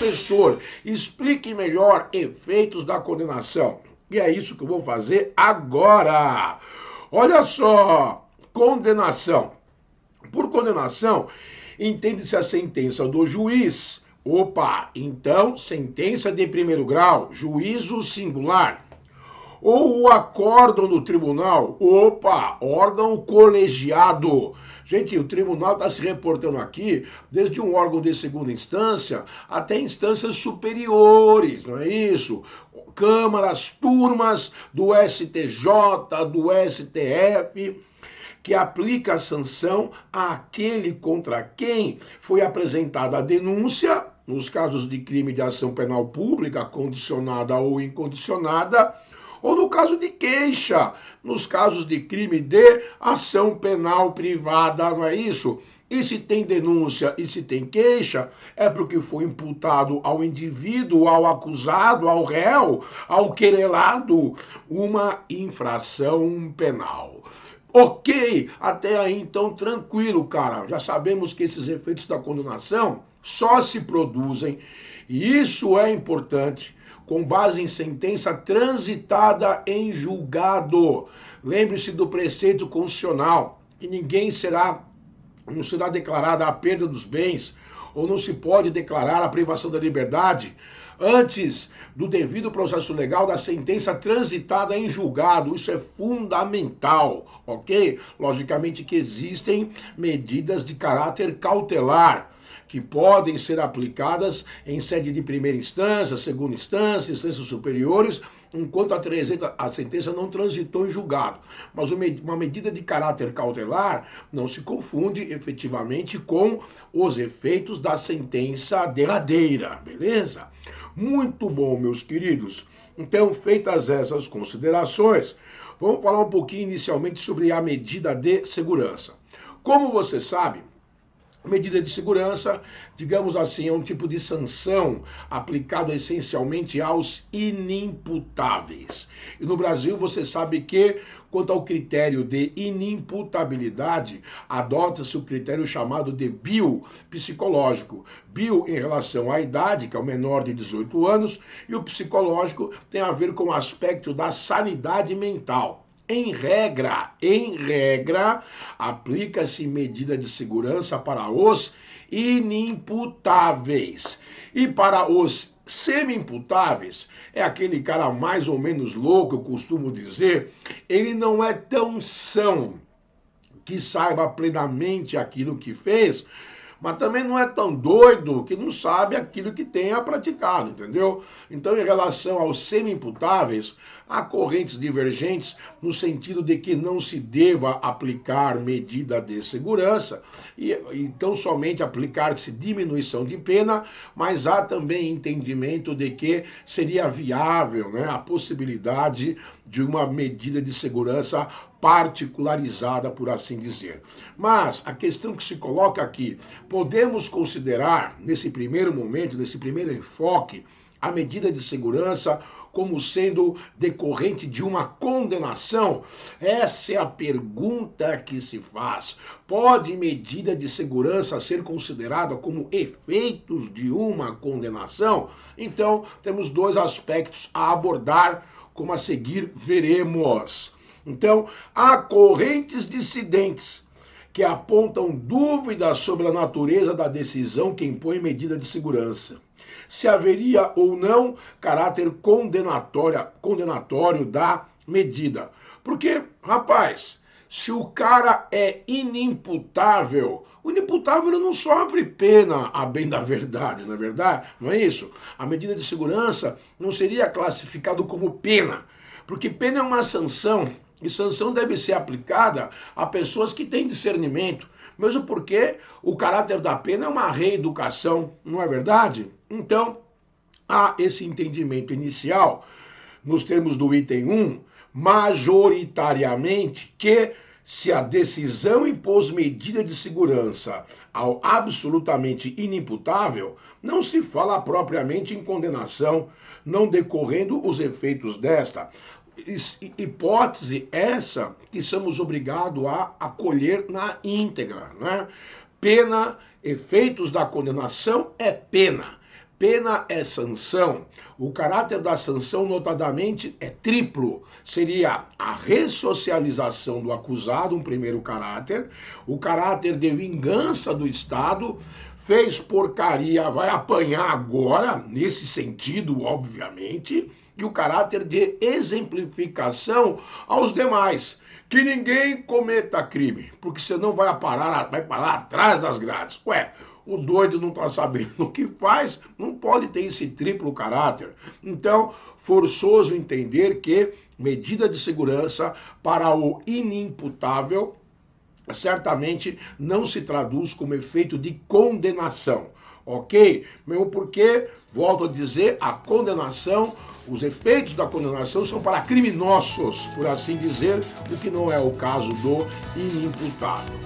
professor, explique melhor efeitos da condenação. E é isso que eu vou fazer agora. Olha só, condenação. Por condenação, entende-se a sentença do juiz. Opa, então, sentença de primeiro grau, juízo singular. Ou o acórdão do tribunal. Opa, órgão colegiado. Gente, o tribunal está se reportando aqui desde um órgão de segunda instância até instâncias superiores, não é isso? Câmaras, turmas do STJ, do STF, que aplica a sanção àquele contra quem foi apresentada a denúncia, nos casos de crime de ação penal pública, condicionada ou incondicionada, ou no caso de queixa, nos casos de crime de ação penal privada, não é isso? E se tem denúncia e se tem queixa, é porque foi imputado ao indivíduo, ao acusado, ao réu, ao querelado, uma infração penal. Ok, até aí então tranquilo, cara. Já sabemos que esses efeitos da condenação só se produzem, e isso é importante, com base em sentença transitada em julgado. Lembre-se do preceito constitucional, que não será declarada a perda dos bens, ou não se pode declarar a privação da liberdade, antes do devido processo legal da sentença transitada em julgado. Isso é fundamental, ok? Logicamente que existem medidas de caráter cautelar, que podem ser aplicadas em sede de primeira instância, segunda instância, instâncias superiores, enquanto a sentença não transitou em julgado. Mas uma medida de caráter cautelar não se confunde efetivamente com os efeitos da sentença derradeira, beleza? Muito bom, meus queridos. Então, feitas essas considerações, vamos falar um pouquinho inicialmente sobre a medida de segurança. Como você sabe, medida de segurança, digamos assim, é um tipo de sanção aplicado essencialmente aos inimputáveis. E no Brasil você sabe que, quanto ao critério de inimputabilidade, adota-se o critério chamado de biopsicológico. Bio em relação à idade, que é o menor de 18 anos, e o psicológico tem a ver com o aspecto da sanidade mental. Em regra, aplica-se medida de segurança para os inimputáveis. E para os semi-imputáveis, é aquele cara mais ou menos louco, eu costumo dizer, ele não é tão são que saiba plenamente aquilo que fez, mas também não é tão doido que não sabe aquilo que tem a praticado, entendeu? Então, em relação aos semi-imputáveis, há correntes divergentes no sentido de que não se deva aplicar medida de segurança, e então somente aplicar-se diminuição de pena, mas há também entendimento de que seria viável, né, a possibilidade de uma medida de segurança particularizada, por assim dizer. Mas a questão que se coloca aqui, podemos considerar, nesse primeiro momento, nesse primeiro enfoque, a medida de segurança como sendo decorrente de uma condenação? Essa é a pergunta que se faz. Pode medida de segurança ser considerada como efeitos de uma condenação? Então, temos dois aspectos a abordar, como a seguir veremos. Então, há correntes dissidentes que apontam dúvidas sobre a natureza da decisão que impõe medida de segurança. Se haveria ou não caráter condenatório da medida. Porque, rapaz, se o cara é inimputável, o inimputável não sofre pena, a bem da verdade, não é verdade? Não é isso? A medida de segurança não seria classificado como pena, porque pena é uma sanção, e sanção deve ser aplicada a pessoas que têm discernimento, mesmo porque o caráter da pena é uma reeducação, não é verdade? Então, há esse entendimento inicial, nos termos do item 1, majoritariamente, que se a decisão impôs medida de segurança ao absolutamente inimputável, não se fala propriamente em condenação, não decorrendo os efeitos desta. Hipótese essa que somos obrigados a acolher na íntegra, né? Pena, efeitos da condenação é pena. pena é sanção. O caráter da sanção, notadamente, é triplo. Seria a ressocialização do acusado, um primeiro caráter, o caráter de vingança do Estado, fez porcaria, vai apanhar agora, nesse sentido, obviamente, e o caráter de exemplificação aos demais. Que ninguém cometa crime, porque senão vai parar atrás das grades. Ué, o doido não está sabendo o que faz, não pode ter esse triplo caráter. Então, forçoso entender que medida de segurança para o inimputável certamente não se traduz como efeito de condenação, ok? Mesmo porque, volto a dizer, a condenação, os efeitos da condenação são para criminosos, por assim dizer, o que não é o caso do inimputável.